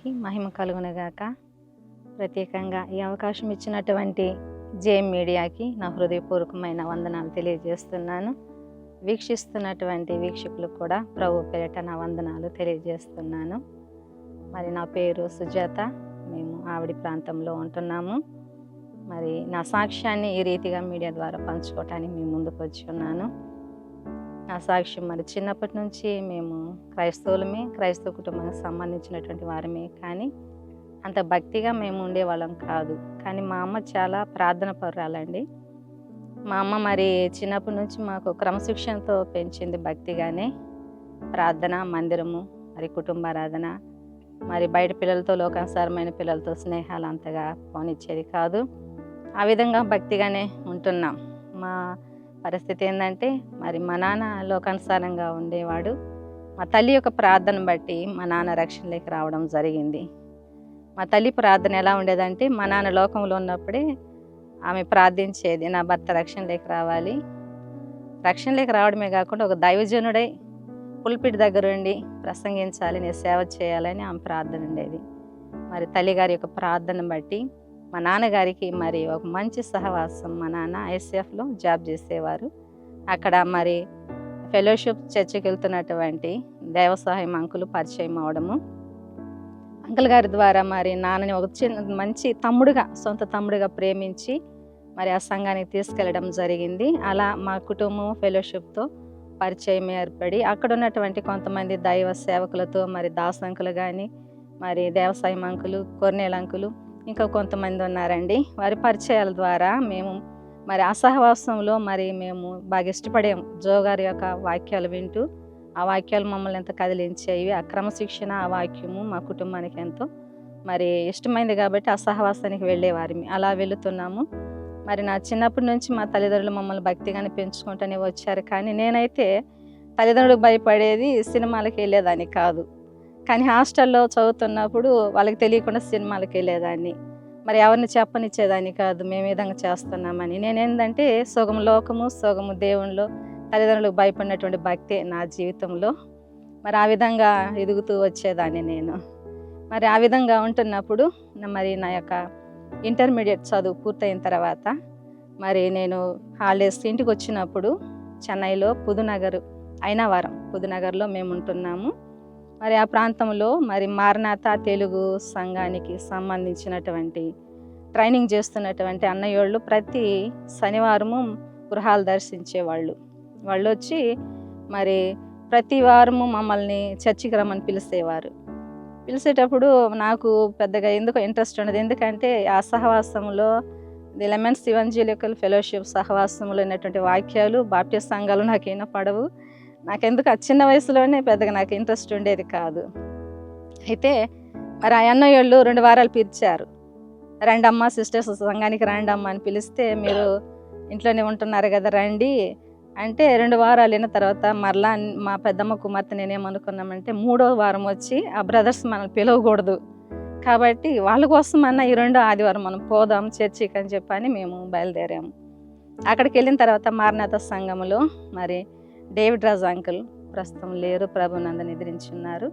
నామానికి మహిమ కలుగునుగాక. ప్రత్యేకంగా ఈ అవకాశం ఇచ్చినటువంటి జేఎం మీడియాకి నా హృదయపూర్వకమైన వందనాలు తెలియజేస్తున్నాను. వీక్షిస్తున్నటువంటి వీక్షకులకు కూడా ప్రభు పేరిట నా వందనాలు తెలియజేస్తున్నాను. మరి నా పేరు సుజాత, మేము ఆవిడి ప్రాంతంలో ఉంటున్నాము. మరి నా సాక్ష్యాన్ని ఈ రీతిగా మీడియా ద్వారా పంచుకోవటానికి మీ ముందుకు వచ్చి ఉన్నాను. నా సాక్ష్యం మరి చిన్నప్పటి నుంచి మేము క్రైస్తవులమే, క్రైస్తవ కుటుంబానికి సంబంధించినటువంటి వారమే, కానీ అంత భక్తిగా మేము ఉండేవాళ్ళం కాదు. కానీ మా అమ్మ చాలా ప్రార్థన పరురాలండి. మా అమ్మ మరి చిన్నప్పటి నుంచి మాకు క్రమశిక్షణతో పెంచింది భక్తిగానే. ప్రార్థన, మందిరము, మరి కుటుంబారాధన, మరి బయట పిల్లలతో, లోకానుసారమైన పిల్లలతో స్నేహాలు అంతగా పోనిచ్చేది కాదు. ఆ విధంగా భక్తిగానే ఉంటున్నాం. మా పరిస్థితి ఏంటంటే, మరి మా నాన్న లోకానుసారంగా ఉండేవాడు. మా తల్లి యొక్క ప్రార్థన బట్టి మా నాన్న రక్షణలోకి రావడం జరిగింది. మా తల్లి ప్రార్థన ఎలా ఉండేదంటే, మా నాన్న లోకంలో ఉన్నప్పుడే ఆమె ప్రార్థించేది, నా భర్త రక్షణలోకి రావాలి, రక్షణలోకి రావడమే కాకుండా ఒక దైవజనుడై పుల్పిట్ దగ్గరుండి ప్రసంగించాలి, నేను సేవ చేయాలని ఆమె ప్రార్థన ఉండేది. మరి తల్లిగారి యొక్క ప్రార్థన బట్టి మా నాన్నగారికి మరి ఒక మంచి సహవాసం, మా నాన్న ఐఎస్ఎఫ్లో జాబ్ చేసేవారు. అక్కడ మరి ఫెలోషిప్ చర్చికి వెళ్తున్నటువంటి దేవసహాయం అంకులు పరిచయం అవడము, అంకుల్ గారి ద్వారా మరి నాన్నని ఒక మంచి తమ్ముడుగా, సొంత తమ్ముడుగా ప్రేమించి మరి ఆ సంఘానికి తీసుకెళ్ళడం జరిగింది. అలా మా కుటుంబం ఫెలోషిప్తో పరిచయం ఏర్పడి అక్కడ ఉన్నటువంటి కొంతమంది దైవ సేవకులతో, మరి దాస్ అంకులు కానీ, మరి దేవసాయం అంకులు, కొర్నేల్ అంకులు, ఇంకా కొంతమంది ఉన్నారండి. వారి పరిచయాల ద్వారా మేము మరి ఆ సహవాసంలో మరి మేము బాగా ఇష్టపడాము. జో గారి యొక్క వాక్యాలు వింటూ, ఆ వాక్యాలు మమ్మల్ని ఎంత కదిలించేవి. ఆ క్రమశిక్షణ, ఆ వాక్యము మా కుటుంబానికి ఎంతో మరి ఇష్టమైంది కాబట్టి ఆ సహవాసానికి వెళ్ళేవారిని. అలా వెళుతున్నాము. మరి నా చిన్నప్పటి నుంచి మా తల్లిదండ్రులు మమ్మల్ని భక్తిగానే పెంచుకుంటూనే వచ్చారు. కానీ నేనైతే తల్లిదండ్రులకు భయపడేది, సినిమాలకు వెళ్ళేదాన్ని కాదు. కానీ హాస్టల్లో చదువుతున్నప్పుడు వాళ్ళకి తెలియకుండా సినిమాలకు వెళ్ళేదాన్ని. మరి ఎవరిని చెప్పనిచ్చేదాన్ని కాదు మేము ఈ విధంగా చేస్తున్నామని. నేనేందంటే సగం లోకము, సగము దేవునిలో తల్లిదండ్రులకు భయపడినటువంటి భక్తే నా జీవితంలో. మరి ఆ విధంగా ఎదుగుతూ వచ్చేదాన్ని నేను. మరి ఆ విధంగా ఉంటున్నప్పుడు మరి నా యొక్క ఇంటర్మీడియట్ చదువు పూర్తయిన తర్వాత మరి నేను హాలిడేస్ ఇంటికి వచ్చినప్పుడు చెన్నైలో పుదునగర్, అయినవరం పుదునగర్లో మేము ఉంటున్నాము. మరి ఆ ప్రాంతంలో మరి మారనాథ తెలుగు సంఘానికి సంబంధించినటువంటి ట్రైనింగ్ చేస్తున్నటువంటి అన్నయ్యోళ్ళు ప్రతి శనివారము గృహాలు దర్శించేవాళ్ళు. వాళ్ళు వచ్చి మరి ప్రతి వారము మమ్మల్ని చర్చికి రమ్మని పిలిచేవారు. పిలిచేటప్పుడు నాకు పెద్దగా ఎందుకో ఇంట్రెస్ట్ ఉండదు. ఎందుకంటే ఆ సహవాసంలో ది లెమన్స్ ఇవాంజెలికల్ ఫెలోషిప్ సహవాసంలో ఉన్నటువంటి వాక్యాలు, బాప్టిస్ట్ సంఘాలు నాకు వినపడవు. నాకెందుకు ఆ చిన్న వయసులోనే పెద్దగా నాకు ఇంట్రెస్ట్ ఉండేది కాదు. అయితే మరి ఆ అన్నయ్యోళ్ళు 2 వారాలు పిలిచారు. రండమ్మ సిస్టర్స్ సంఘానికి రండమ్మ అని పిలిస్తే, మీరు ఇంట్లోనే ఉంటున్నారు కదా రండి అంటే 2 వారాలు అయిన తర్వాత మరలా మా పెద్దమ్మ కుమార్తె నేనేమనుకున్నామంటే, 3వ వారం వచ్చి ఆ బ్రదర్స్ మనల్ని పిలవకూడదు కాబట్టి వాళ్ళ కోసం అన్న ఈ 2వ ఆదివారం మనం పోదాం చర్చికి అని చెప్పని మేము బయలుదేరాము. అక్కడికి వెళ్ళిన తర్వాత మారనాథ సంఘములో మరి డేవిడ్ రాజ్ అంకుల్ ప్రస్తుతం లేరు, ప్రభునందు నిద్రించున్నారు.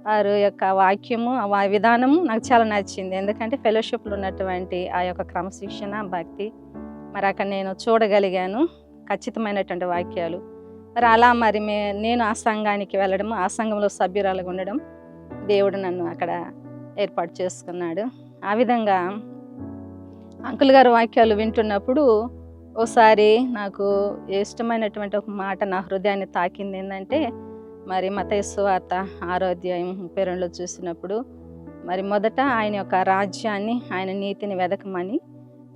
వారి యొక్క వాక్యము, ఆ విధానము నాకు చాలా నచ్చింది. ఎందుకంటే ఫెలోషిప్లో ఉన్నటువంటి ఆ యొక్క క్రమశిక్షణ, భక్తి మరి అక్కడ నేను చూడగలిగాను, ఖచ్చితమైనటువంటి వాక్యాలు. మరి అలా మరి నేను ఆ సంఘానికి వెళ్ళడం, ఆ సంఘంలో సభ్యురాలుగా ఉండడం, దేవుడు నన్ను అక్కడ ఏర్పాటు చేసుకున్నాడు. ఆ విధంగా అంకుల్ గారు వాక్యాలు వింటున్నప్పుడు ఓసారి నాకు ఇష్టమైనటువంటి ఒక మాట నా హృదయాన్ని తాకింది. ఏంటంటే, మరి మత్తయి సువార్త 6వ అధ్యాయం 32లో చూసినప్పుడు మరి మొదట ఆయన యొక్క రాజ్యాన్ని, ఆయన నీతిని వెదకమని,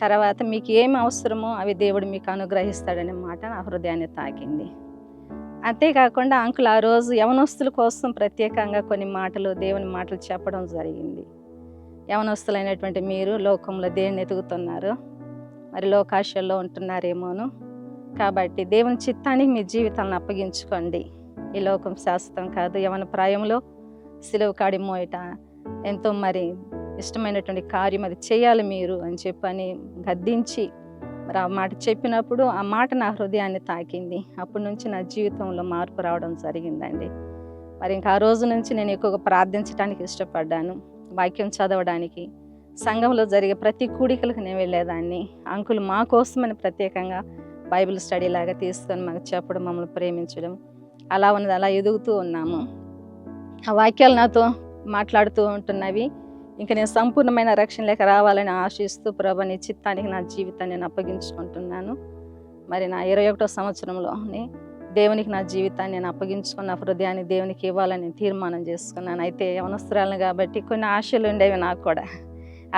తర్వాత మీకు ఏమి అవసరమో అవి దేవుడు మీకు అనుగ్రహిస్తాడనే మాట నా హృదయాన్ని తాకింది. అంతేకాకుండా అంకుల్ ఆ రోజు యవనస్తుల కోసం ప్రత్యేకంగా కొన్ని మాటలు, దేవుని మాటలు చెప్పడం జరిగింది. యవనస్తులైనటువంటి మీరు లోకంలో దేన్ని ఎదుగుతున్నారు, మరి లోకాశల్లో ఉంటున్నారేమోను, కాబట్టి దేవుని చిత్తానికి మీ జీవితాలను అప్పగించుకోండి. ఈ లోకం శాశ్వతం కాదు. యవన ప్రాయంలో సిలువ కాడి మోయట ఎంతో మరి ఇష్టమైనటువంటి కార్యం అది చేయాలి మీరు అని చెప్పని గద్దించి మరి ఆ మాట చెప్పినప్పుడు ఆ మాట నా హృదయాన్ని తాకింది. అప్పటి నుంచి నా జీవితంలో మార్పు రావడం జరిగిందండి. మరి ఇంకా ఆ రోజు నుంచి నేను ఎక్కువగా ప్రార్థించడానికి ఇష్టపడ్డాను. వాక్యం చదవడానికి, సంఘంలో జరిగే ప్రతి కూడికలకు నేను వెళ్ళేదాన్ని. అంకుల్ మా కోసమని ప్రత్యేకంగా బైబిల్ స్టడీ లాగా తీసుకొని మాకు చెప్పడం, మమ్మల్ని ప్రేమించడం, అలా ఉన్నది. అలా ఎదుగుతూ ఉన్నాము. ఆ వాక్యాలు నాతో మాట్లాడుతూ ఉంటున్నవి. ఇంక నేను సంపూర్ణమైన రక్షణలోకి రావాలని ఆశిస్తూ ప్రభు నీ చిత్తానికి నా జీవితాన్ని నేను అప్పగించుకుంటున్నాను. మరి నా 21వ సంవత్సరంలోనే దేవునికి నా జీవితాన్ని నేను అప్పగించుకున్న, నా హృదయాన్ని దేవునికి ఇవ్వాలని తీర్మానం చేసుకున్నాను. అయితే యవనస్తురాలను కాబట్టి కొన్ని ఆశలు ఉండేవి నాకు కూడా.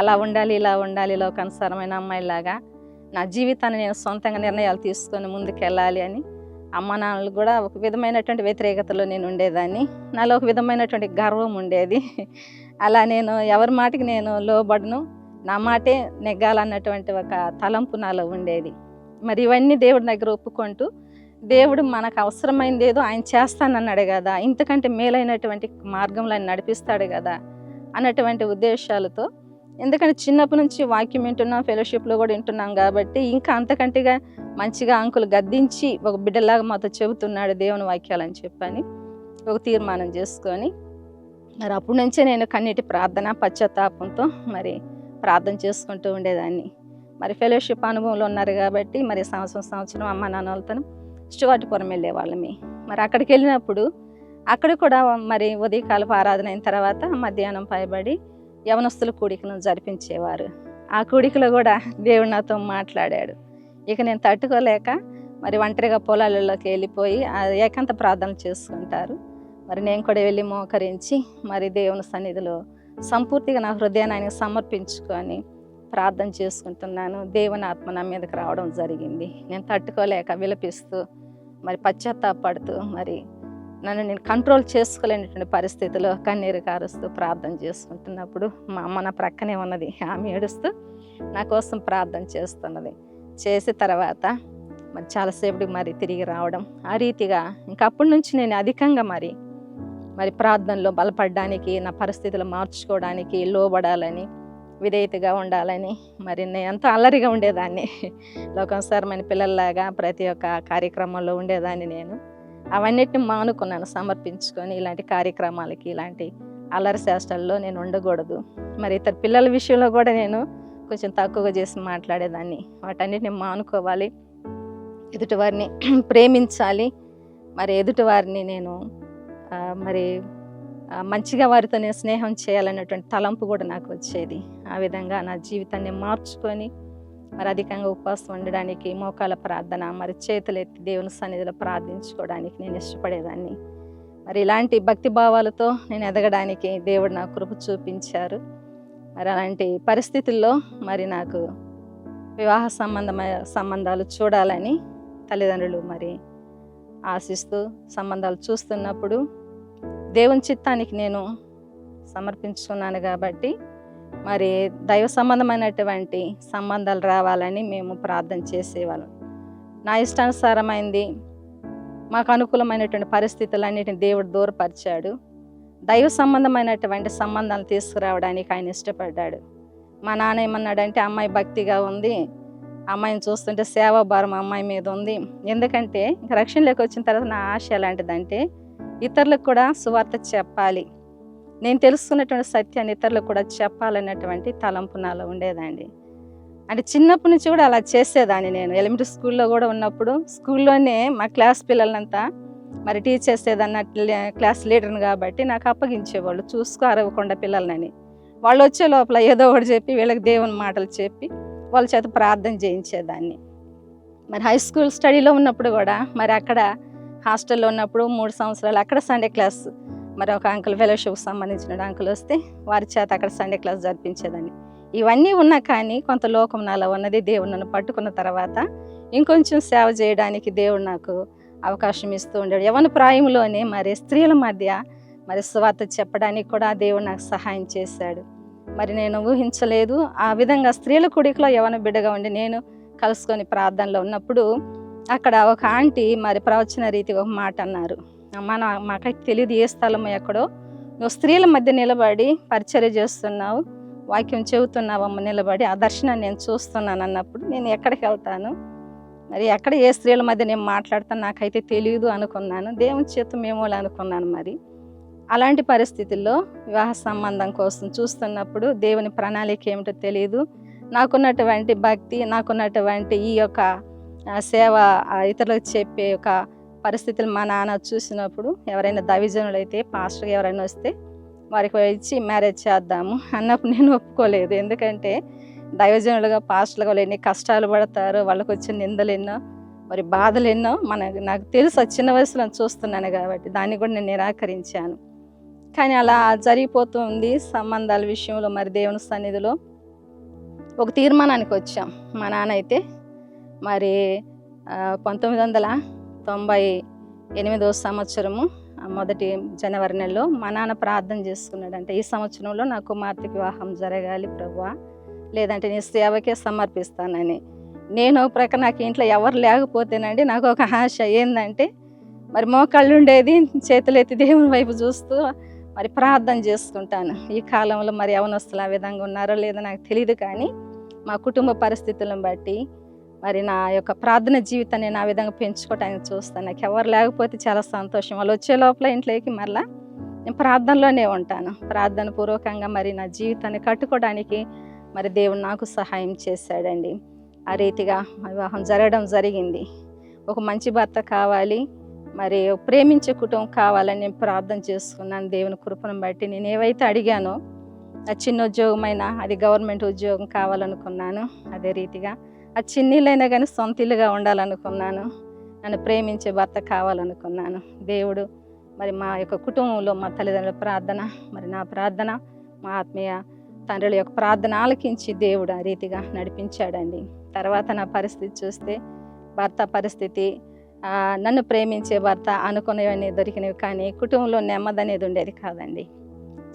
అలా ఉండాలి, ఇలా ఉండాలి, లోకానుసారమైన అమ్మాయిలాగా నా జీవితాన్ని నేను సొంతంగా నిర్ణయాలు తీసుకొని ముందుకెళ్ళాలి అని అమ్మ నాన్నలు కూడా ఒక విధమైనటువంటి వ్యతిరేకతలో నేను ఉండేదాన్ని. నాలో ఒక విధమైనటువంటి గర్వం ఉండేది. అలా నేను ఎవరి మాటకి నేను లోబడను, నా మాటే నెగ్గాలన్నటువంటి ఒక తలంపు నాలో ఉండేది. మరి ఇవన్నీ దేవుడి దగ్గర ఒప్పుకుంటూ, దేవుడు మనకు అవసరమైంది ఏదో ఆయన చేస్తానన్నాడు కదా, ఇంతకంటే మేలైనటువంటి మార్గంలో ఆయన నడిపిస్తాడు కదా అన్నటువంటి ఉద్దేశాలతో, ఎందుకంటే చిన్నప్పటి నుంచి వాక్యం వింటున్నాం, ఫెలోషిప్లో కూడా వింటున్నాం కాబట్టి ఇంకా అంతకంటేగా మంచిగా అంకులు గద్దించి ఒక బిడ్డలాగా మాతో చెబుతున్నాడు దేవుని వాక్యాలని చెప్పని ఒక తీర్మానం చేసుకొని, మరి అప్పటి నుంచే నేను కన్నీటి ప్రార్థన, పశ్చాత్తాపంతో మరి ప్రార్థన చేసుకుంటూ ఉండేదాన్ని. మరి ఫెలోషిప్ అనుభవంలో ఉన్నారు కాబట్టి మరి సంవత్సరం అమ్మ నాన్నలతో స్టువర్ట్పురం వెళ్ళేవాళ్ళమి. మరి అక్కడికి వెళ్ళినప్పుడు అక్కడ కూడా మరి ఉదయకాలపు ఆరాధన అయిన తర్వాత మధ్యాహ్నం పైబడి యవనస్తుల కూడికను జరిపించేవారు. ఆ కూడికలో కూడా దేవుడు నాతో మాట్లాడాడు. ఇక నేను తట్టుకోలేక మరి ఒంటరిగా పొలాలలోకి వెళ్ళిపోయి ఏకాంత ప్రార్థన చేసుకుంటారు. మరి నేను కూడా వెళ్ళి మోకరించి మరి దేవుని సన్నిధిలో సంపూర్తిగా నా హృదయాన్ని ఆయనకు సమర్పించుకొని ప్రార్థన చేసుకుంటున్నాను. దేవుని ఆత్మ నా మీదకి రావడం జరిగింది. నేను తట్టుకోలేక విలపిస్తూ మరి పశ్చాత్తాపడుతూ మరి నన్ను నేను కంట్రోల్ చేసుకోలేనటువంటి పరిస్థితిలో కన్నీరు కారుస్తూ ప్రార్థన చేసుకుంటున్నప్పుడు మా అమ్మ నా ప్రక్కనే ఉన్నది. ఆమె ఏడుస్తూ నా కోసం ప్రార్థన చేస్తున్నది. చేసిన తర్వాత మరి చాలాసేపటికి మరి తిరిగి రావడం, ఆ రీతిగా ఇంకా అప్పటి నుంచి నేను అధికంగా మరి ప్రార్థనలో బలపడడానికి, నా పరిస్థితులు మార్చుకోవడానికి, లోబడాలని, విధేయతగా ఉండాలని మరి నేను ఎంతో అల్లరిగా ఉండేదాన్ని. లోకానుసారమైన పిల్లల్లాగా ప్రతి ఒక్క కార్యక్రమంలో ఉండేదాన్ని. నేను అవన్నిటిని మానుకున్నాను, సమర్పించుకొని ఇలాంటి కార్యక్రమాలకి, ఇలాంటి అల్లరి చేష్టల్లో నేను ఉండకూడదు. మరి ఇతర పిల్లల విషయంలో కూడా నేను కొంచెం తక్కువగా చేసి మాట్లాడేదాన్ని. వాటన్నిటిని మానుకోవాలి, ఎదుటివారిని ప్రేమించాలి, మరి ఎదుటివారిని నేను మరి మంచిగా వారితో నేను స్నేహం చేయాలన్నటువంటి తలంపు కూడా నాకు వచ్చేది. ఆ విధంగా నా జీవితాన్ని మార్చుకొని మరి అధికంగా ఉపవాసం ఉండడానికి, మోకాల ప్రార్థన, మరి చేతులెత్తి దేవుని సన్నిధిలో ప్రార్థించుకోవడానికి నేను ఇష్టపడేదాన్ని. మరి ఇలాంటి భక్తి భావాలతో నేను ఎదగడానికి దేవుడు నాకు కృప చూపించారు. మరి అలాంటి పరిస్థితుల్లో మరి నాకు వివాహ సంబంధాలు చూడాలని తల్లిదండ్రులు మరి ఆశిస్తూ సంబంధాలు చూస్తున్నప్పుడు దేవుని చిత్తానికి నేను సమర్పించుకున్నాను కాబట్టి మరి దైవ సంబంధమైనటువంటి సంబంధాలు రావాలని మేము ప్రార్థన చేసేవాళ్ళం. నా ఇష్టానుసారమైంది, మాకు అనుకూలమైనటువంటి పరిస్థితులన్నిటిని దేవుడు దూరపరిచాడు. దైవ సంబంధమైనటువంటి సంబంధాలు తీసుకురావడానికి ఆయన ఇష్టపడ్డాడు. మా నాన్న ఏమన్నాడంటే, అమ్మాయి భక్తిగా ఉంది, అమ్మాయిని చూస్తుంటే సేవాభారం అమ్మాయి మీద ఉంది. ఎందుకంటే రక్షణలోకి వచ్చిన తర్వాత నా ఆశ ఎలాంటిదంటే ఇతరులకు కూడా సువార్త చెప్పాలి, నేను తెలుసుకున్నటువంటి సత్యాన్ని ఇతరులకు కూడా చెప్పాలన్నటువంటి తలంపు నాలో ఉండేదండి. అంటే చిన్నప్పటి నుంచి కూడా అలా చేసేదాన్ని. నేను ఎలిమెంటరీ స్కూల్లో కూడా ఉన్నప్పుడు స్కూల్లోనే మా క్లాస్ పిల్లలంతా మరి టీచర్స్ ఏదన్నా క్లాస్ లీడర్ని కాబట్టి నాకు అప్పగించేవాళ్ళు, చూసుకో అరవకుండా పిల్లలని. వాళ్ళు వచ్చే లోపల ఏదో ఒకటి చెప్పి వీళ్ళకి దేవుని మాటలు చెప్పి వాళ్ళ చేత ప్రార్థన చేయించేదాన్ని. మరి హై స్కూల్ స్టడీలో ఉన్నప్పుడు కూడా మరి అక్కడ హాస్టల్లో ఉన్నప్పుడు 3 సంవత్సరాలు అక్కడ సండే క్లాస్, మరి ఒక అంకుల్ ఫెలోషిప్కి సంబంధించిన అంకుల్ వస్తే వారి చేత అక్కడ సండే క్లాస్ జరిపించేదాన్ని. ఇవన్నీ ఉన్నా కానీ కొంత లోకం నాలో ఉన్నది. దేవుడు నన్ను పట్టుకున్న తర్వాత ఇంకొంచెం సేవ చేయడానికి దేవుడు నాకు అవకాశం ఇస్తూ ఉండాడు. యవ్వన ప్రాయంలోనే మరి స్త్రీల మధ్య మరి సువార్త చెప్పడానికి కూడా దేవుడు నాకు సహాయం చేశాడు. మరి నేను ఊహించలేదు. ఆ విధంగా స్త్రీల కూడికలో యవ్వన బిడ్డగా ఉండి నేను కలుసుకొని ప్రార్థనలో ఉన్నప్పుడు అక్కడ ఒక ఆంటీ మరి ప్రవచన రీతి ఒక మాట అన్నారు. అమ్మ, మాకైతే తెలియదు ఏ స్థలమో ఎక్కడో, నువ్వు స్త్రీల మధ్య నిలబడి పరిచర్య చేస్తున్నావు, వాక్యం చెబుతున్నావమ్మ నిలబడి, ఆ దర్శనాన్ని నేను చూస్తున్నాను అన్నప్పుడు నేను ఎక్కడికి వెళ్తాను, మరి ఎక్కడ ఏ స్త్రీల మధ్య నేను మాట్లాడతాను నాకైతే తెలియదు అనుకున్నాను. దేవుని చేత మేము అనుకున్నాను. మరి అలాంటి పరిస్థితుల్లో వివాహ సంబంధం కోసం చూస్తున్నప్పుడు దేవుని ప్రణాళిక ఏమిటో తెలియదు. నాకున్నటువంటి భక్తి, నాకున్నటువంటి ఈ యొక్క సేవ ఇతరులకు చెప్పే ఒక పరిస్థితులు మా నాన్న చూసినప్పుడు, ఎవరైనా దైవజనులైతే పాస్టర్గా ఎవరైనా వస్తే వారికి ఇచ్చి మ్యారేజ్ చేద్దాము అన్నప్పుడు నేను ఒప్పుకోలేదు. ఎందుకంటే దైవజనులుగా పాస్టర్లుగా వాళ్ళు ఎన్ని కష్టాలు పడతారో, వాళ్ళకు వచ్చిన నిందలు ఎన్నో, మరి బాధలు ఎన్నో నాకు తెలుసు. చిన్న వయసులో చూస్తున్నాను కాబట్టి దాన్ని కూడా నేను నిరాకరించాను. కానీ అలా జరిగిపోతుంది సంబంధాల విషయంలో. మరి దేవుని సన్నిధిలో ఒక తీర్మానానికి వచ్చాం. మా నాన్న అయితే మరి 1998 సంవత్సరము మొదటి జనవరి నెలలో మా నాన్న ప్రార్థన చేసుకున్నాడు. అంటే ఈ సంవత్సరంలో నా కుమార్తెకి వివాహం జరగాలి ప్రభువా, లేదంటే నీ సేవకే సమర్పిస్తానని. నేను ప్రక్క నాకు ఇంట్లో ఎవరు లేకపోతేనండి నాకు ఒక ఆశ ఏంటంటే, మరి మోకాళ్ళు ఉండేది, చేతులెత్తి దేవుని వైపు చూస్తూ మరి ప్రార్థన చేసుకుంటాను. ఈ కాలంలో మరి యవనస్తులు ఆ విధంగా ఉన్నారో లేదో నాకు తెలియదు, కానీ మా కుటుంబ పరిస్థితులను బట్టి మరి నా యొక్క ప్రార్థన జీవితాన్ని నేను ఆ విధంగా పెంచుకోవడానికి చూస్తాను. నాకు ఎవరు లేకపోతే చాలా సంతోషం. వాళ్ళు వచ్చే లోపల ఇంట్లోకి మరలా నేను ప్రార్థనలోనే ఉంటాను. ప్రార్థన పూర్వకంగా మరి నా జీవితాన్ని కట్టుకోవడానికి మరి దేవుడు నాకు సహాయం చేశాడండి. ఆ రీతిగా వివాహం జరగడం జరిగింది. ఒక మంచి భర్త కావాలి, మరి ప్రేమించే కుటుంబం కావాలని నేను ప్రార్థన చేసుకున్నాను. దేవుని కృపను బట్టి నేను ఏవైతే అడిగానో, ఆ చిన్న ఉద్యోగమైనా అది గవర్నమెంట్ ఉద్యోగం కావాలనుకున్నాను. అదే రీతిగా ఆ చిన్నీళ్ళైనా కానీ సొంత ఇల్లుగా ఉండాలనుకున్నాను. నన్ను ప్రేమించే భర్త కావాలనుకున్నాను. దేవుడు మరి మా యొక్క కుటుంబంలో మా తల్లిదండ్రుల ప్రార్థన, మరి నా ప్రార్థన, మా ఆత్మీయ తండ్రుల యొక్క ప్రార్థన ఆలకించి దేవుడు ఆ రీతిగా నడిపించాడండి. తర్వాత నా పరిస్థితి చూస్తే, భర్త పరిస్థితి, నన్ను ప్రేమించే భర్త అనుకునేవన్నీ దొరికినవి, కానీ కుటుంబంలో నెమ్మది అనేది ఉండేది కాదండి.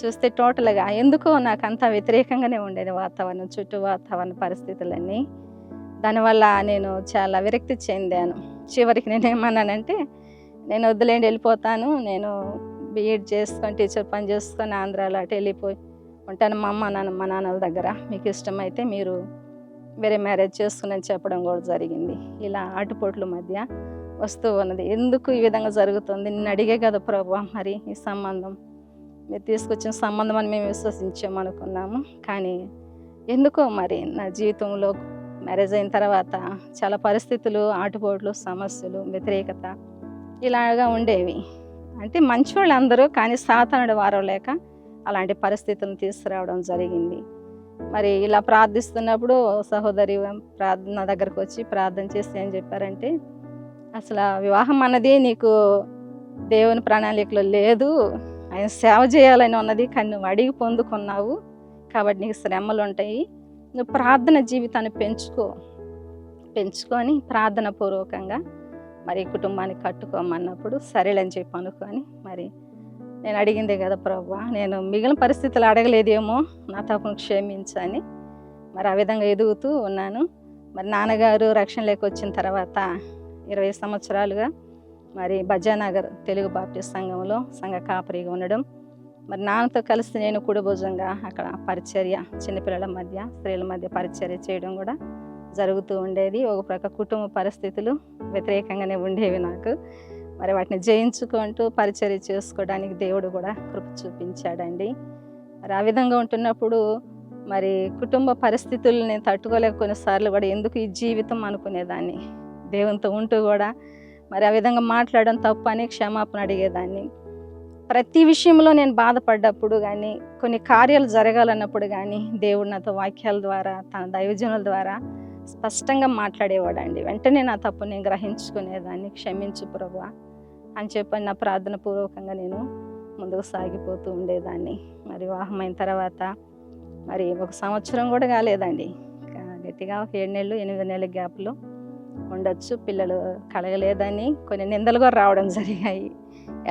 చూస్తే టోటల్గా ఎందుకో నాకు అంతా వ్యతిరేకంగానే ఉండేది వాతావరణం, చుట్టూ వాతావరణ పరిస్థితులన్నీ. దానివల్ల నేను చాలా విరక్తి చెందాను. చివరికి నేనేమన్నానంటే, నేను వద్దులేండి వెళ్ళిపోతాను, నేను బీఎడ్ చేసుకొని టీచర్ పని చేసుకొని ఆంధ్రాలో అటు వెళ్ళిపోయి ఉంటాను మా నాన్నల దగ్గర, మీకు ఇష్టమైతే మీరు వేరే మ్యారేజ్ చేసుకుని చెప్పడం కూడా జరిగింది. ఇలా ఆటుపోట్ల మధ్య వస్తూ ఉన్నది. ఎందుకు ఈ విధంగా జరుగుతుంది? నేను అడిగే కదా ప్రభువా, మరి ఈ సంబంధం మీరు తీసుకొచ్చిన సంబంధం అని మేము విశ్వసించామనుకున్నాము, కానీ ఎందుకో మరి నా జీవితంలో మ్యారేజ్ అయిన తర్వాత చాలా పరిస్థితులు, ఆటుపోట్లు, సమస్యలు, వ్యతిరేకత ఇలాగా ఉండేవి. అంటే మంచివాళ్ళు అందరూ, కానీ సాతానుడు వారం లేక అలాంటి పరిస్థితులను తీసుకురావడం జరిగింది. మరి ఇలా ప్రార్థిస్తున్నప్పుడు సహోదరి నా దగ్గరకు వచ్చి ప్రార్థన చేసి ఏం చెప్పారంటే, అసలు వివాహం అన్నది నీకు దేవుని ప్రణాళికలో లేదు, ఆయన సేవ చేయాలని ఉన్నది, కానీ నువ్వు అడిగి పొందుకున్నావు కాబట్టి నీకు శ్రమలు ఉంటాయి, నువ్వు ప్రార్థన జీవితాన్ని పెంచుకొని ప్రార్థన పూర్వకంగా మరి కుటుంబాన్ని కట్టుకోమన్నప్పుడు సరేలని చెప్పి అనుకొని, మరి నేను అడిగిందే కదా ప్రభువా, నేను మిగిలిన పరిస్థితులు అడగలేదేమో, నా తప్పును క్షమించని మరి ఆ విధంగా ఎదుగుతూ ఉన్నాను. మరి నాన్నగారు రక్షణలోకి వచ్చిన తర్వాత 20 సంవత్సరాలుగా మరి బజానగర్ తెలుగు బాప్టిస్ట్ సంఘంలో సంఘ కాపరిగా ఉండడం, మరి నాన్నతో కలిసి నేను కుడిభుజంగా అక్కడ పరిచర్య, చిన్నపిల్లల మధ్య స్త్రీల మధ్య పరిచర్య చేయడం కూడా జరుగుతూ ఉండేది. ఒక ప్రక్క కుటుంబ పరిస్థితులు వ్యతిరేకంగానే ఉండేవి నాకు. మరి వాటిని జయించుకుంటూ పరిచర్య చేసుకోవడానికి దేవుడు కూడా కృప చూపించాడండి. మరి ఆ విధంగా ఉంటున్నప్పుడు మరి కుటుంబ పరిస్థితులు నేను తట్టుకోలేక కొన్నిసార్లు కూడా ఎందుకు ఈ జీవితం అనుకునేదాన్ని. దేవునితో ఉంటూ కూడా మరి ఆ విధంగా మాట్లాడడం తప్పు అని క్షమాపణ అడిగేదాన్ని. ప్రతి విషయంలో నేను బాధపడ్డప్పుడు కానీ, కొన్ని కార్యాలు జరగాలన్నప్పుడు కానీ దేవుడు నాతో వాక్యాల ద్వారా, తన దైవజనుల ద్వారా స్పష్టంగా మాట్లాడేవాడండి. వెంటనే నా తప్పు నేను గ్రహించుకునేదాన్ని. క్షమించు ప్రభువా అని చెప్పని నా ప్రార్థన పూర్వకంగా నేను ముందుకు సాగిపోతూ ఉండేదాన్ని. మరి వివాహమైన తర్వాత మరి 1 సంవత్సరం కూడా కాలేదండి, గట్టిగా ఒక 7 నెలలు 8 నెలల గ్యాప్లో ఉండొచ్చు. పిల్లలు కలగలేదని కొన్ని నిందలు కూడా రావడం జరిగాయి.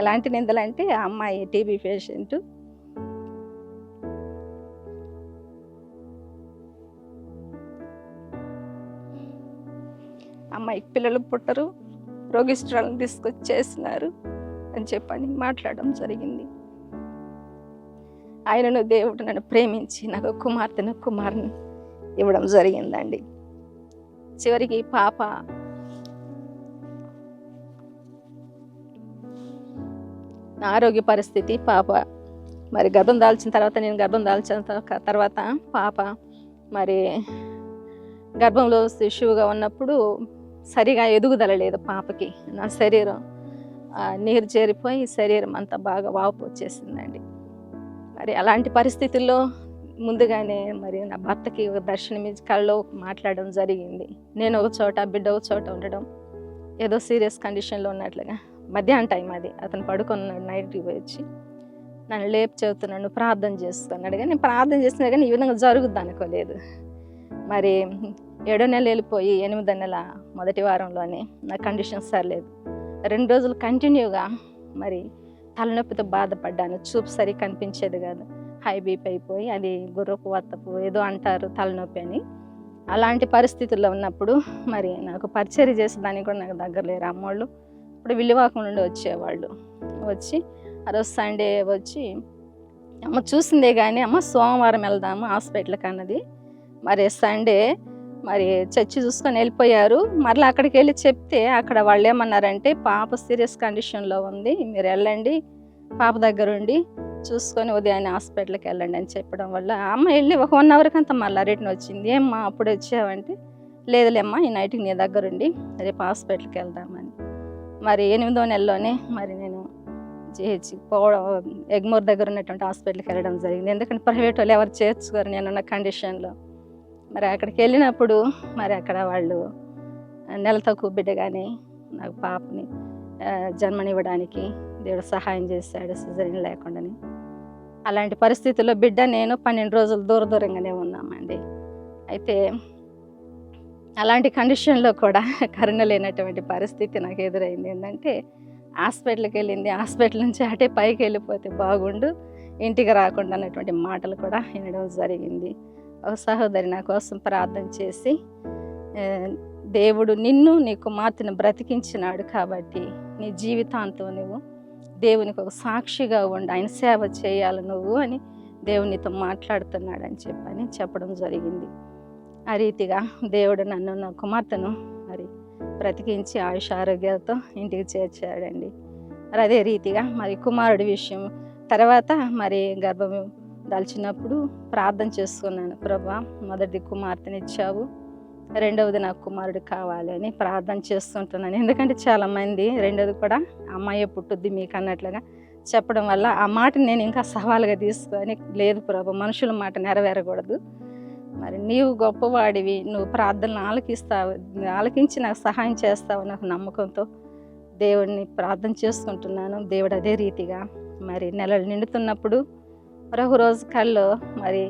ఎలాంటి నిందలు అంటే, ఆ అమ్మాయి టీబీ పేషెంట్, అమ్మాయికి పిల్లలు పుట్టరు, రోగిష్ఠురాలను తీసుకొచ్చి చేసినారు అని చెప్పని మాట్లాడడం జరిగింది. ఆయనను దేవుడు నన్ను ప్రేమించి నాకు కుమారుని ఇవ్వడం జరిగిందండి. చివరికి పాప నా ఆరోగ్య పరిస్థితి పాప మరి గర్భం దాల్చిన తర్వాత నేను గర్భం దాల్చిన తర్వాత పాప మరి గర్భంలో శిశువుగా ఉన్నప్పుడు సరిగా ఎదుగుదల లేదు పాపకి. నా శరీరం నీరు చేరిపోయి శరీరం అంతా బాగా వాపు వచ్చేసిందండి. మరి అలాంటి పరిస్థితుల్లో ముందుగానే మరి నా భర్తకి ఒక దర్శనమిచ్చి కళ్ళలో మాట్లాడడం జరిగింది. నేను ఒక చోట, బిడ్డ ఒక చోట ఉండడం, ఏదో సీరియస్ కండిషన్లో ఉన్నట్లుగా. మధ్యాహ్నం టైం అది, అతను పడుకున్నాడు. నైట్కి పోయి వచ్చి నన్ను లేపు చెబుతున్నాడు, నువ్వు ప్రార్థన చేసుకున్నాడు. కానీ నేను ప్రార్థన చేసినా కానీ ఈ విధంగా జరుగుద్ది అనుకోలేదు. మరి 7వ నెల వెళ్ళిపోయి 8వ నెల మొదటి వారంలోనే నా కండిషన్ సరిలేదు. 2 రోజులు కంటిన్యూగా మరి తలనొప్పితో బాధపడ్డాను. చూపు సరి కనిపించేది కాదు. హై బీపీ అయిపోయి అది గుర్రపు వత్తపు ఏదో అంటారు తలనొప్పి అని. అలాంటి పరిస్థితుల్లో ఉన్నప్పుడు మరి నాకు పరిచర్య చేసేదానికి కూడా నాకు దగ్గర లేరు అమ్మోళ్ళు. ఇప్పుడు విల్లువాకం నుండి వచ్చేవాళ్ళు. వచ్చి ఆ రోజు సండే వచ్చి అమ్మ చూసిందే కానీ అమ్మ సోమవారం వెళ్దాము హాస్పిటల్కి అన్నది. మరి సండే మరి చర్చి చూసుకొని వెళ్ళిపోయారు. మరలా అక్కడికి వెళ్ళి చెప్తే అక్కడ వాళ్ళు ఏమన్నారంటే పాప సీరియస్ కండిషన్లో ఉంది, మీరు వెళ్ళండి పాప దగ్గర ఉండి చూసుకొని ఉదయాన్నే హాస్పిటల్కి వెళ్ళండి అని చెప్పడం వల్ల అమ్మ వెళ్ళి ఒక 1 అవర్కి అంతా మళ్ళీ రిటర్న్ వచ్చింది. ఏమ్మా అప్పుడు వచ్చావంటే లేదులేమ్మా ఈ నైట్కి నీ దగ్గర ఉండి రేపు హాస్పిటల్కి వెళ్దామని. మరి 8వ నెలలోనే మరి నేను పోవడం ఎగ్మోర్ దగ్గర ఉన్నటువంటి హాస్పిటల్కి వెళ్ళడం జరిగింది. ఎందుకంటే ప్రైవేట్ వాళ్ళు ఎవరు చేర్చుకోరు నేనున్న కండిషన్లో. మరి అక్కడికి వెళ్ళినప్పుడు మరి అక్కడ వాళ్ళు నెల తక్కువ బిడ్డ కానీ నాకు పాపని జన్మనివ్వడానికి దేవుడు సహాయం చేశాడు, సిజరీన్ లేకుండానే. అలాంటి పరిస్థితుల్లో బిడ్డ నేను 12 రోజులు దూరంగానే ఉన్నామండి. అయితే అలాంటి కండిషన్లో కూడా కరుణ లేనటువంటి పరిస్థితి నాకు ఎదురైంది. ఏంటంటే హాస్పిటల్కి వెళ్ళింది, హాస్పిటల్ నుంచి అటే పైకి వెళ్ళిపోతే బాగుండు, ఇంటికి రాకుండా అన్నటువంటి మాటలు కూడా వినడం జరిగింది. ఒక సహోదరి నా కోసం ప్రార్థన చేసి, దేవుడు నిన్ను నీ కుమార్తెను బ్రతికించినాడు కాబట్టి నీ జీవితాంతం నువ్వు దేవునికి ఒక సాక్షిగా ఉండి ఆయన సేవ చేయాలి నువ్వు అని దేవునితో మాట్లాడుతున్నాడని చెప్పడం జరిగింది. ఆ రీతిగా దేవుడు నన్ను నా కుమార్తెను మరి బ్రతికించి ఆయుష ఆరోగ్యాలతో ఇంటికి చేర్చాడండి. మరి అదే రీతిగా మరి కుమారుడి విషయం తర్వాత మరి గర్భం దాల్చినప్పుడు ప్రార్థన చేసుకున్నాను. ప్రభా మొదటి కుమార్తెని ఇచ్చావు, 2వది నాకు కుమారుడు కావాలి అని ప్రార్థన చేస్తుంటున్నాను. ఎందుకంటే చాలామంది 2వది కూడా అమ్మాయి పుట్టుద్ది మీకు అన్నట్లుగా చెప్పడం వల్ల ఆ మాటని నేను ఇంకా సవాలుగా తీసుకొని, లేదు ప్రభు మనుషుల మాట నెరవేరకూడదు, మరి నీవు గొప్పవాడివి, నువ్వు ప్రార్థనలు ఆలకించి నాకు సహాయం చేస్తావు నాకు నమ్మకంతో దేవుడిని ప్రార్థన చేసుకుంటున్నాను. దేవుడు అదే రీతిగా మరి నెలలు నిండుతున్నప్పుడు మరొక రోజు కల్లో మరి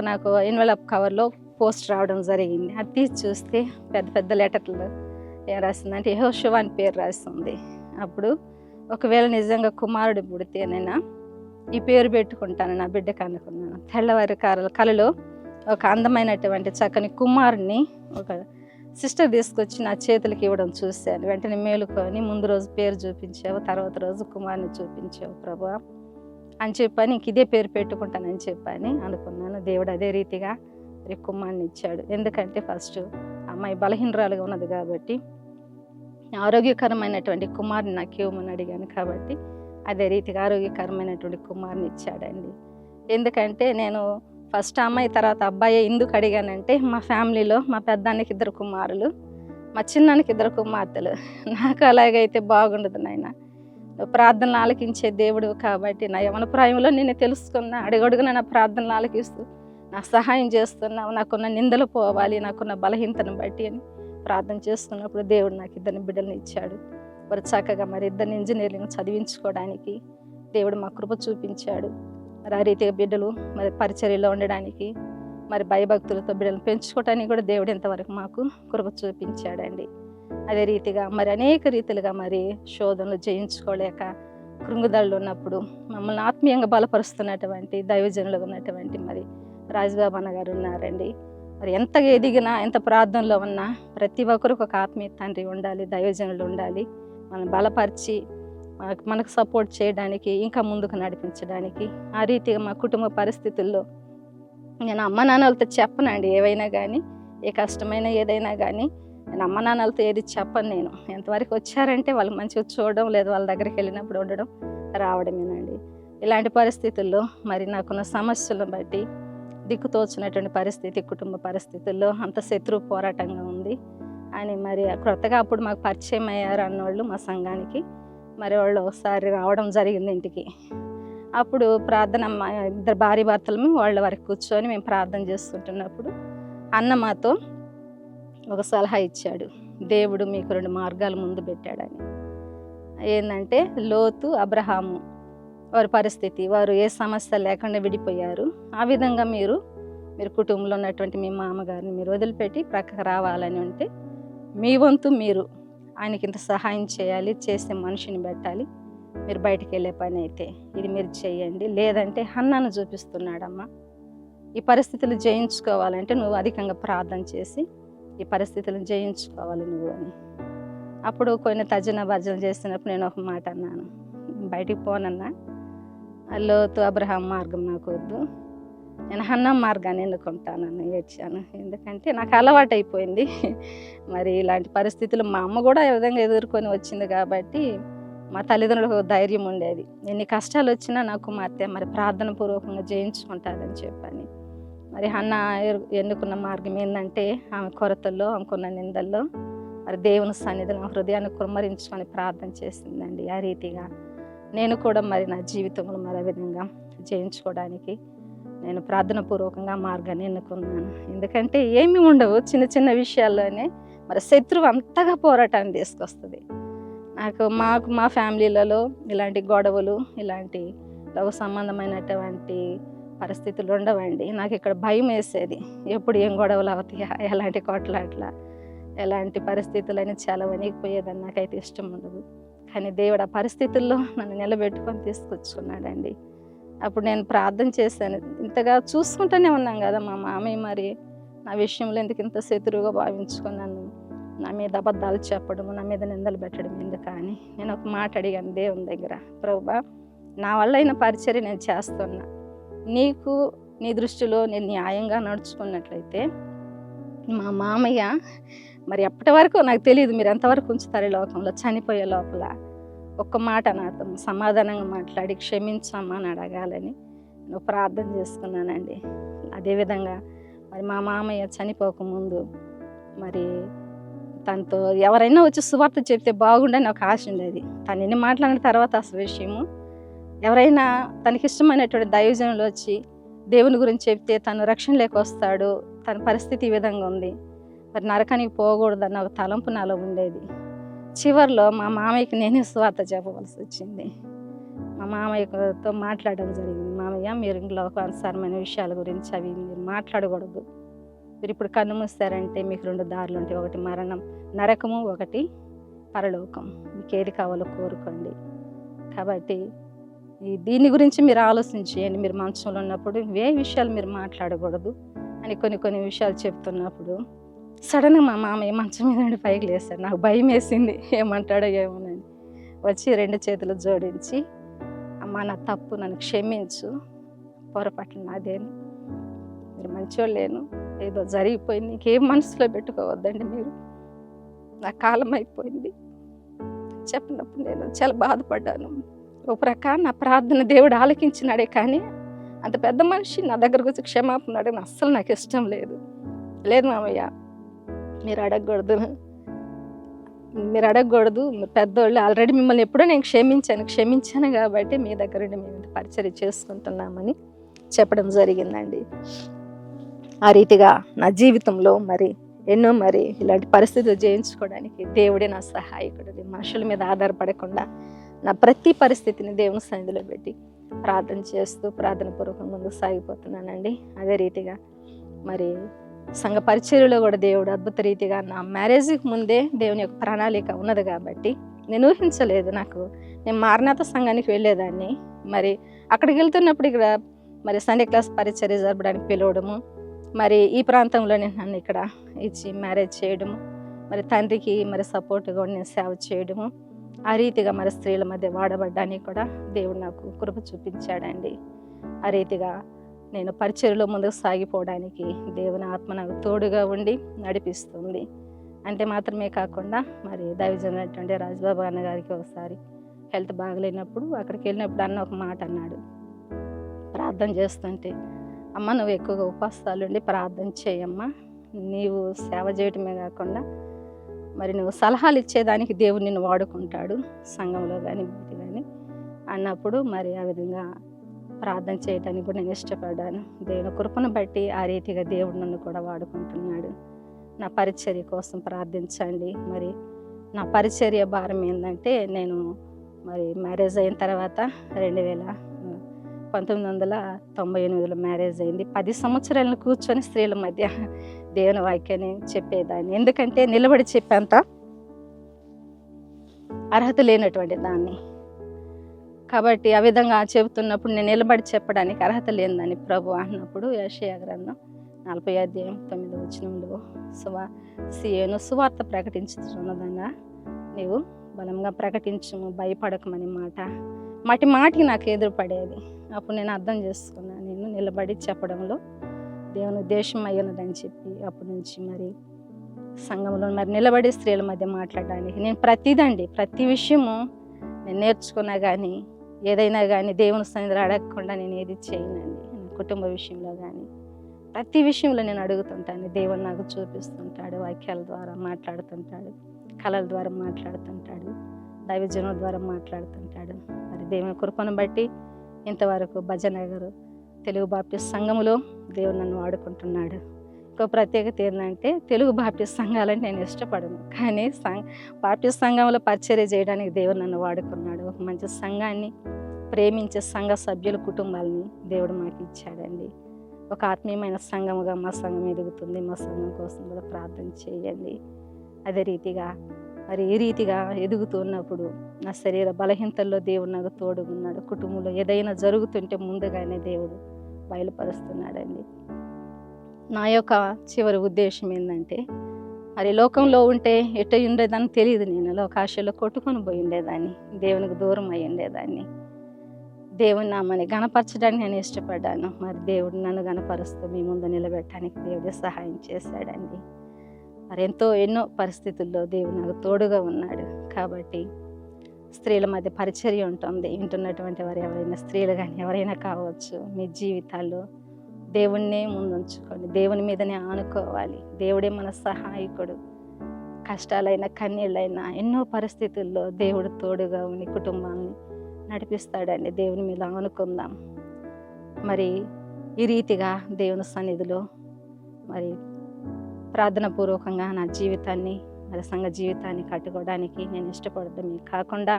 నాకు ఎన్వలప్ కవర్లో పోస్ట్ రావడం జరిగింది. అది తీసి చూస్తే పెద్ద పెద్ద లెటర్లు ఏం రాసిందంటే యెహోషువ అని పేరు రాస్తుంది. అప్పుడు ఒకవేళ నిజంగా కుమారుడు పుడితేనైనా ఈ పేరు పెట్టుకుంటాను నా బిడ్డకు అనుకున్నాను. తెల్లవారి కలలో ఒక అందమైనటువంటి చక్కని కుమారుని ఒక సిస్టర్ తీసుకొచ్చి నా చేతులకి ఇవ్వడం చూశాను. వెంటనే మేలుకొని ముందు రోజు పేరు చూపించావు, తర్వాత రోజు కుమారుని చూపించావు ప్రభా అని చెప్పని ఇదే పేరు పెట్టుకుంటానని చెప్పని అనుకున్నాను. దేవుడు అదే రీతిగా మరి కుమారుని ఇచ్చాడు. ఎందుకంటే ఫస్ట్ అమ్మాయి బలహీనరాలుగా ఉన్నది కాబట్టి ఆరోగ్యకరమైనటువంటి కుమారుని నాకు ఇవ్వమని అడిగాను కాబట్టి అదే రీతిగా ఆరోగ్యకరమైనటువంటి కుమారుని ఇచ్చాడండి. ఎందుకంటే నేను ఫస్ట్ అమ్మాయి తర్వాత అబ్బాయి ఎందుకు అడిగానంటే మా ఫ్యామిలీలో మా పెద్దానికి 2 కుమారులు, మా చిన్నానికి 2 కుమార్తెలు. నాకు అలాగైతే బాగుండదు నాయన, నువ్వు ప్రార్థనలు ఆలకించే దేవుడు కాబట్టి నా యవన ప్రాయంలో నేను తెలుసుకున్నా, అడుగడుగున నా ప్రార్థనలు ఆలకిస్తూ నాకు సహాయం చేస్తున్నావు, నాకున్న నిందలు పోవాలి, నాకున్న బలహీనతను బట్టి అని ప్రార్థన చేసుకున్నప్పుడు దేవుడు నాకు 2 బిడ్డలను ఇచ్చాడు. మరి చక్కగా మరి 2 ఇంజనీరింగ్ చదివించుకోవడానికి దేవుడు మా కృప చూపించాడు. మరి ఆ రీతిగా బిడ్డలు మరి పరిచర్యలో ఉండడానికి మరి భయభక్తులతో బిడ్డలను పెంచుకోవడానికి కూడా దేవుడు ఇంతవరకు మాకు కృప చూపించాడండి. అదే రీతిగా మరి అనేక రీతిలుగా మరి శోధనలు జయించుకోలేక కృంగుదళ్ళు ఉన్నప్పుడు మమ్మల్ని ఆత్మీయంగా బలపరుస్తున్నటువంటి దైవజనులు ఉన్నటువంటి మరి రాజబాబు అన్న గారు ఉన్నారండి. మరి ఎంతగా ఎదిగినా ఎంత ప్రార్థనలో ఉన్నా ప్రతి ఒక్కరికి ఒక ఆత్మీయ తండ్రి ఉండాలి, దైవజనులు ఉండాలి, మనం బలపరిచి మనకు సపోర్ట్ చేయడానికి ఇంకా ముందుకు నడిపించడానికి. ఆ రీతిగా మా కుటుంబ పరిస్థితుల్లో నేను అమ్మ నాన్నలతో చెప్పనండి, ఏవైనా కానీ ఏ కష్టమైన ఏదైనా కానీ నేను అమ్మ నాన్నలతో ఏది చెప్పను. నేను ఎంతవరకు వచ్చారంటే వాళ్ళు మంచిగా చూడడం, లేదు వాళ్ళ దగ్గరికి వెళ్ళినప్పుడు ఉండడం, రావడమేనండి. ఇలాంటి పరిస్థితుల్లో మరి నాకున్న సమస్యలను బట్టి దిక్కుతోచినటువంటి పరిస్థితి, కుటుంబ పరిస్థితుల్లో అంత శత్రు పోరాటంగా ఉంది అని మరి క్రొత్తగా అప్పుడు మాకు పరిచయం అయ్యారు అన్నోళ్ళు మా సంఘానికి. మరి వాళ్ళు ఒకసారి రావడం జరిగింది ఇంటికి. అప్పుడు ప్రార్థన ఇద్దరు భార్య భర్తలము వాళ్ళ వరకు కూర్చొని మేము ప్రార్థన చేసుకుంటున్నప్పుడు అన్న మాతో ఒక సలహా ఇచ్చాడు. దేవుడు మీకు 2 మార్గాలు ముందు పెట్టాడని. ఏంటంటే లోతు, అబ్రహాము వారి పరిస్థితి, వారు ఏ సమస్య లేకుండా విడిపోయారు. ఆ విధంగా మీరు కుటుంబంలో ఉన్నటువంటి మీ మామగారిని మీరు వదిలిపెట్టి ప్రక్కకు రావాలని అంటే మీ వంతు మీరు ఆయనకి ఇంత సహాయం చేయాలి, చేసే మనిషిని పెట్టాలి. మీరు బయటికి వెళ్ళే పని అయితే ఇది మీరు చేయండి, లేదంటే హన్నాను చూపిస్తున్నాడమ్మా. ఈ పరిస్థితులు జయించుకోవాలంటే నువ్వు అధికంగా ప్రార్థన చేసి ఈ పరిస్థితులను జయించుకోవాలి నువ్వు అని. అప్పుడు కొన్ని తర్జన భర్జన చేస్తున్నప్పుడు నేను ఒక మాట అన్నాను, బయటికి పోనన్నా, లోతు అబ్రహాం మార్గం నాకు వద్దు, నేను హన్నా మార్గాన్ని ఎన్నుకుంటానని ఏడ్చాను. ఎందుకంటే నాకు అలవాటు అయిపోయింది. మరి ఇలాంటి పరిస్థితులు మా అమ్మ కూడా ఏ విధంగా ఎదుర్కొని వచ్చింది కాబట్టి మా తల్లిదండ్రులకు ధైర్యం ఉండేది. ఎన్ని కష్టాలు వచ్చినా నా కుమార్తె మరి ప్రార్థన పూర్వకంగా జయించుకుంటాదని చెప్పని. మరి హన్నా ఎన్నుకున్న మార్గం ఏంటంటే ఆమె కొరతల్లో, ఆమెకున్న నిందల్లో మరి దేవుని సన్నిధిలో హృదయాన్ని కుమ్మరించుకొని ప్రార్థన చేసిందండి. ఆ రీతిగా నేను కూడా మరి నా జీవితంలో మరి ఆ విధంగా జయించుకోవడానికి నేను ప్రార్థన పూర్వకంగా మార్గాన్ని ఎన్నుకున్నాను. ఎందుకంటే ఏమీ ఉండవు, చిన్న చిన్న విషయాల్లోనే మరి శత్రువు అంతగా పోరాటాన్ని తీసుకొస్తుంది. మా ఫ్యామిలీలలో ఇలాంటి గొడవలు, ఇలాంటి లవ్ సంబంధమైనటువంటి పరిస్థితులు ఉండవండి. నాకు ఇక్కడ భయం వేసేది, ఎప్పుడు ఏం గొడవలు అవుతాయా, ఎలాంటి కొట్లాట్లా, ఎలాంటి పరిస్థితులని చాలా వణికిపోయేదని నాకైతే ఇష్టం ఉండదు. కానీ దేవుడు ఆ పరిస్థితుల్లో నన్ను నిలబెట్టుకొని తీసుకొచ్చుకున్నాడండి. అప్పుడు నేను ప్రార్థన చేశాను. ఇంతగా చూసుకుంటూనే ఉన్నాం కదా మా మామయ్య మరి నా విషయంలో ఎందుకు ఇంత శత్రువుగా భావించుకున్నాను, నా మీద అబద్ధాలు చెప్పడము, నా మీద నిందలు పెట్టడం ఎందుకు అని నేను ఒక మాట అడిగాను దేవుని దగ్గర. ప్రభువా, నా వల్ల అయిన పరిచర్య నేను చేస్తున్నా, నీకు నీ దృష్టిలో నేను న్యాయంగా నడుచుకున్నట్లయితే మా మామయ్య మరి ఎప్పటి వరకు నాకు తెలియదు మీరు ఎంతవరకు ఉంచుతారు ఈ లోకంలో, చనిపోయే లోపల ఒక్క మాట నాతో సమాధానంగా మాట్లాడి క్షమించమ్మా అని అడగాలని నేను ప్రార్థన చేసుకున్నానండి. అదేవిధంగా మరి మా మామయ్య చనిపోకముందు మరి తనతో ఎవరైనా వచ్చి సువార్త చెప్తే బాగుండని ఒక ఆశ ఉండేది. తను ఎన్ని మాట్లాడిన తర్వాత అసలు విషయము, ఎవరైనా తనకిష్టమైనటువంటి దైవజనులు వచ్చి దేవుని గురించి చెప్తే తను రక్షణ లేక వస్తాడు, తన పరిస్థితి ఈ విధంగా ఉంది, మరి నరకానికి పోకూడదన్న ఒక తలంపు నాలో ఉండేది. చివరిలో మా మామయ్యకి నేనే సువార్త చెప్పవలసి వచ్చింది. మా మామయ్యతో మాట్లాడడం జరిగింది. మామయ్య, మీరు ఇంట్లో ఒక అనుసారమైన విషయాల గురించి అవి మీరు మాట్లాడకూడదు. మీరు ఇప్పుడు కన్ను మూస్తారంటే మీకు 2 దారులు ఉంటాయి, ఒకటి మరణం, నరకము, ఒకటి పరలోకం. మీకు ఏది కావాలో కోరుకోండి. కాబట్టి దీని గురించి మీరు ఆలోచించేయండి. మీరు మంచంలో ఉన్నప్పుడు ఏ విషయాలు మీరు మాట్లాడకూడదు అని కొన్ని విషయాలు చెప్తున్నప్పుడు సడన్గా మా మామయ్య మంచం మీద నుండి పైకి లేస్తాడు. నాకు భయం వేసింది, ఏమంటాడో ఏమోనని. వచ్చి 2 చేతులు జోడించి, అమ్మ నా తప్పు, నన్ను క్షమించు, పొరపాట్లు నాదేను, మీరు మంచోళ్ళేను, ఏదో జరిగిపోయింది, ఇంకేం మనసులో పెట్టుకోవద్దండి మీరు, నా కాలం అయిపోయింది చెప్పినప్పుడు నేను చాలా బాధపడ్డాను. ఒక ప్రకారం నా ప్రార్థన దేవుడు ఆలకించినాడే, కానీ అంత పెద్ద మనిషి నా దగ్గరకు వచ్చి క్షమాపణ అడగని అస్సలు నాకు ఇష్టం లేదు. లేదు మామయ్య, మీరు అడగకూడదు, మీరు పెద్దోళ్ళు, ఆల్రెడీ మిమ్మల్ని ఎప్పుడో నేను క్షమించాను కాబట్టి మీ దగ్గర నుండి మేము పరిచర్య చేసుకుంటున్నామని చెప్పడం జరిగిందండి. ఆ రీతిగా నా జీవితంలో మరి ఎన్నో మరి ఇలాంటి పరిస్థితులు జయించుకోవడానికి దేవుడే నా సహాయకుడు. మనుషుల మీద ఆధారపడకుండా నా ప్రతి పరిస్థితిని దేవుని సన్నిధిలో పెట్టి ప్రార్థన చేస్తూ ప్రార్థన పూర్వకంగా ముందుకు సాగిపోతున్నానండి. అదే రీతిగా మరి సంఘ పరిచర్యలో కూడా దేవుడు అద్భుత రీతిగా నా మ్యారేజ్కి ముందే దేవుని యొక్క ప్రణాళిక ఉన్నది కాబట్టి నేను ఊహించలేదు. నేను మారనాథ సంఘానికి వెళ్ళేదాన్ని, మరి అక్కడికి వెళ్తున్నప్పుడు ఇక్కడ మరి సండే క్లాస్ పరిచర్య జరపడానికి పిలవడము, మరి ఈ ప్రాంతంలోనే నన్ను ఇక్కడ ఇచ్చి మ్యారేజ్ చేయడము, మరి తండ్రికి మరి సపోర్ట్గా నేను సేవ చేయడము, ఆ రీతిగా మరి స్త్రీల మధ్య వాడబడ్డానికి కూడా దేవుడు నాకు కృప చూపించాడండి. ఆ రీతిగా నేను పరిచర్యలో ముందుకు సాగిపోవడానికి దేవుని ఆత్మ నాకు తోడుగా ఉండి నడిపిస్తుంది. అంటే మాత్రమే కాకుండా మరి దైవజనులైనటువంటి రాజబాబు అన్న గారికి ఒకసారి హెల్త్ బాగలేనప్పుడు అక్కడికి వెళ్ళినప్పుడు అన్న ఒక మాట అన్నాడు, ప్రార్థన చేస్తుంటే, అమ్మ నువ్వు ఎక్కువగా ఉపవాసాలు ఉండి ప్రార్థన చేయమ్మా, నీవు సేవ చేయటమే కాకుండా మరి నువ్వు సలహాలు ఇచ్చేదానికి దేవుడు నిన్ను వాడుకుంటాడు సంఘంలో కానీ బయట కానీ అన్నప్పుడు మరి ఆ విధంగా ప్రార్థన చేయడానికి కూడా నేను ఇష్టపడ్డాను. దేవుని కృపను బట్టి ఆ రీతిగా దేవుడు నన్ను కూడా వాడుకుంటున్నాడు. నా పరిచర్య కోసం ప్రార్థించండి. మరి నా పరిచర్య భారం ఏంటంటే, నేను మరి మ్యారేజ్ అయిన తర్వాత 1998లో మ్యారేజ్ అయింది. 10 సంవత్సరాలను కూర్చొని స్త్రీల మధ్య దేవుని వాక్యాన్ని చెప్పేదాన్ని. ఎందుకంటే నిలబడి చెప్పేంత అర్హత లేనటువంటి దాన్ని. కాబట్టి ఆ విధంగా చెబుతున్నప్పుడు నేను నిలబడి చెప్పడానికి అర్హత లేనిదాన్ని ప్రభు అన్నప్పుడు యెషయా గ్రంథం 40:9 సీయోను సువార్త ప్రకటించుతున్నదంగా నీవు బలంగా ప్రకటించుము, భయపడకమని మాట మాటికి నాకు ఎదురుపడేది. అప్పుడు నేను అర్థం చేసుకున్నాను, నేను నిలబడి చెప్పడంలో దేవుని ఉద్దేశం అయ్యున్నదని చెప్పి అప్పటి నుంచి మరి సంఘంలో మరి నిలబడి స్త్రీల మధ్య మాట్లాడడానికి నేను ప్రతి విషయము నేను నేర్చుకున్నా కానీ ఏదైనా కానీ దేవుని సన్నిధిలో అడగకుండా నేను ఏది చేయనండి. కుటుంబ విషయంలో కానీ ప్రతి విషయంలో నేను అడుగుతుంటాను. దేవుడు నాకు చూపిస్తుంటాడు, వాక్యాల ద్వారా మాట్లాడుతుంటాడు, కళల ద్వారా మాట్లాడుతుంటాడు, దైవజనుల ద్వారా మాట్లాడుతుంటాడు. మరి దేవుని కృపను బట్టి ఇంతవరకు భజనగర్ తెలుగు బాప్టిస్ట్ సంఘములో దేవుడు నన్ను వాడుకుంటున్నాడు. ఇంకో ప్రత్యేకత ఏంటంటే, తెలుగు బాప్టిస్ట్ సంఘాలంటే నేను ఇష్టపడను, కానీ బాప్టిస్ట్ సంఘంలో పరిచర్య చేయడానికి దేవుడు నన్ను వాడుకున్నాడు. ఒక మంచి సంఘాన్ని ప్రేమించే సంఘ సభ్యుల కుటుంబాలని దేవుడు మాకు ఇచ్చాడండి. ఒక ఆత్మీయమైన సంఘముగా మా సంఘం ఎదుగుతుంది. మా సంఘం కోసం కూడా ప్రార్థన చేయండి. అదే రీతిగా మరి ఈ రీతిగా ఎదుగుతూ ఉన్నప్పుడు నా శరీర బలహీనతల్లో దేవుడు నాకు తోడుగున్నాడు. కుటుంబంలో ఏదైనా జరుగుతుంటే ముందుగానే దేవుడు బయలుపరుస్తున్నాడండి. నా యొక్క చివరి ఉద్దేశం ఏంటంటే, మరి లోకంలో ఉంటే ఎట్ట ఉండేదాన్ని తెలియదు. నేను లోకాశలో కొట్టుకొని పోయి ఉండేదాన్ని, దేవునికి దూరం అయి ఉండేదాన్ని. దేవుని నామాన్ని గణపరచడానికి నేను ఇష్టపడ్డాను. మరి దేవుడు నన్ను గణపరుస్తూ మీ ముందు నిలబెట్టడానికి దేవుడే సహాయం చేశాడండి. మరి ఎన్నో పరిస్థితుల్లో దేవుడు నాకు తోడుగా ఉన్నాడు. కాబట్టి స్త్రీల మధ్య పరిచర్య ఉంటుంది. వింటున్నటువంటి వారు ఎవరైనా స్త్రీలు కానీ ఎవరైనా కావచ్చు, మీ జీవితాల్లో దేవుణ్ణే ముందుంచుకోండి. దేవుని మీదనే ఆనుకోవాలి. దేవుడే మన సహాయకుడు. కష్టాలైనా కన్నీళ్ళైనా ఎన్నో పరిస్థితుల్లో దేవుడు తోడుగా ఉండి కుటుంబాన్ని నడిపిస్తాడండి. దేవుని మీద ఆనుకుందాం. మరి ఈ రీతిగా దేవుని సన్నిధిలో మరి ప్రార్థన పూర్వకంగా నా జీవితాన్ని మరి సంఘ జీవితాన్ని కట్టుకోవడానికి నేను ఇష్టపడటమే కాకుండా,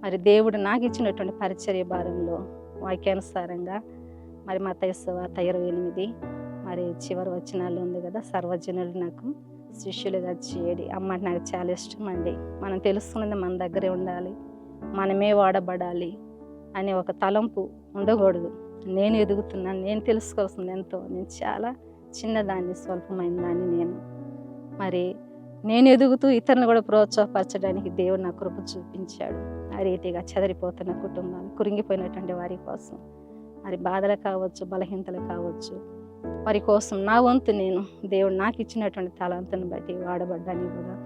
మరి దేవుడు నాకు ఇచ్చినటువంటి పరిచర్య భారంలో వాక్యానుసారంగా మరి మత్తయి సువార్త 28 మరి చివరి వచనాలు ఉంది కదా, సర్వజనులు నాకు శిష్యులుగా చేయడి. అమ్మ నాకు చాలా ఇష్టం అండి. మనం తెలుసుకున్నది మన దగ్గరే ఉండాలి, మనమే వాడబడాలి అనే ఒక తలంపు ఉండకూడదు. నేను ఎదుగుతున్నాను, నేను తెలుసుకోవాల్సింది ఎంతో, నేను చాలా చిన్నదాన్ని, స్వల్పమైన దాన్ని. నేను ఎదుగుతూ ఇతరులను కూడా ప్రోత్సాహపరచడానికి దేవుడు నా కృప చూపించాడు. ఆ రీతిగా చెదరిపోతున్న కుటుంబాలు, కురింగిపోయినటువంటి వారి కోసం, మరి బాధలు కావచ్చు, బలహీనతలు కావచ్చు, వారి కోసం నా వంతు నేను దేవుడు నాకు ఇచ్చినటువంటి తలాంతుని బట్టి వాడబడ్డానికి కూడా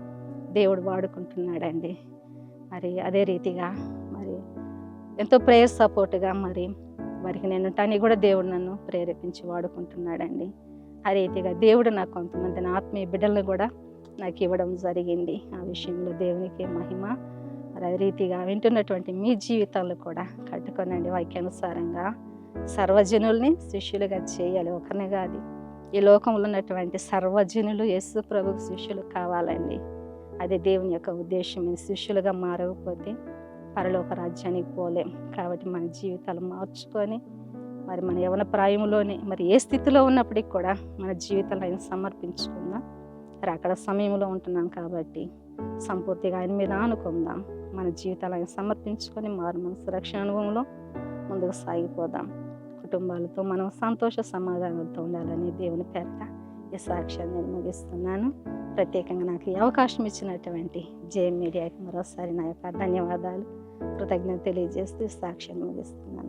దేవుడు వాడుకుంటున్నాడండి. మరి అదే రీతిగా మరి ఎంతో ప్రేయర్ సపోర్ట్గా మరి వారికి నేను ఉండటానికి కూడా దేవుడు నన్ను ప్రేరేపించి వాడుకుంటున్నాడండి. ఆ రీతిగా దేవుడు నాకు కొంతమంది ఆత్మీయ బిడ్డలను కూడా నాకు ఇవ్వడం జరిగింది. ఆ విషయంలో దేవునికి మహిమ. మరి అదే రీతిగా వింటున్నటువంటి మీ జీవితాల్లో కూడా కట్టుకోనండి. వాక్యానుసారంగా సర్వజనుల్ని శిష్యులుగా చేయాలి. ఒకరిని కాదు, ఈ లోకంలో ఉన్నటువంటి సర్వజనులు యేసు ప్రభుకు శిష్యులు కావాలండి. అది దేవుని యొక్క ఉద్దేశం. శిష్యులుగా మారకపోతే పరలోక రాజ్యానికి పోలేం. కాబట్టి మన జీవితాలు మార్చుకొని మరి మన యవన ప్రాయంలోనే మరి ఏ స్థితిలో ఉన్నప్పటికీ కూడా మన జీవితాలను ఆయన సమర్పించుకుందాం. మరి అక్కడ సమయంలో ఉంటున్నాం కాబట్టి సంపూర్తిగా ఆయన మీద ఆనుకుందాం. మన జీవితాలు ఆయన సమర్పించుకొని మారు మనసు రక్షణ అనుభవంలో ముందుకు సాగిపోదాం. కుటుంబాలతో మనం సంతోష సమాధానాలతో ఉండాలని దేవుని పేరిట ఈ సాక్ష్యాన్ని నేను ముగిస్తున్నాను. ప్రత్యేకంగా నాకు ఈ అవకాశం ఇచ్చినటువంటి జేఎం మీడియాకి మరోసారి నా యొక్క ధన్యవాదాలు, కృతజ్ఞత తెలియజేస్తూ ఈ సాక్ష్యాన్ని ముగిస్తున్నాను.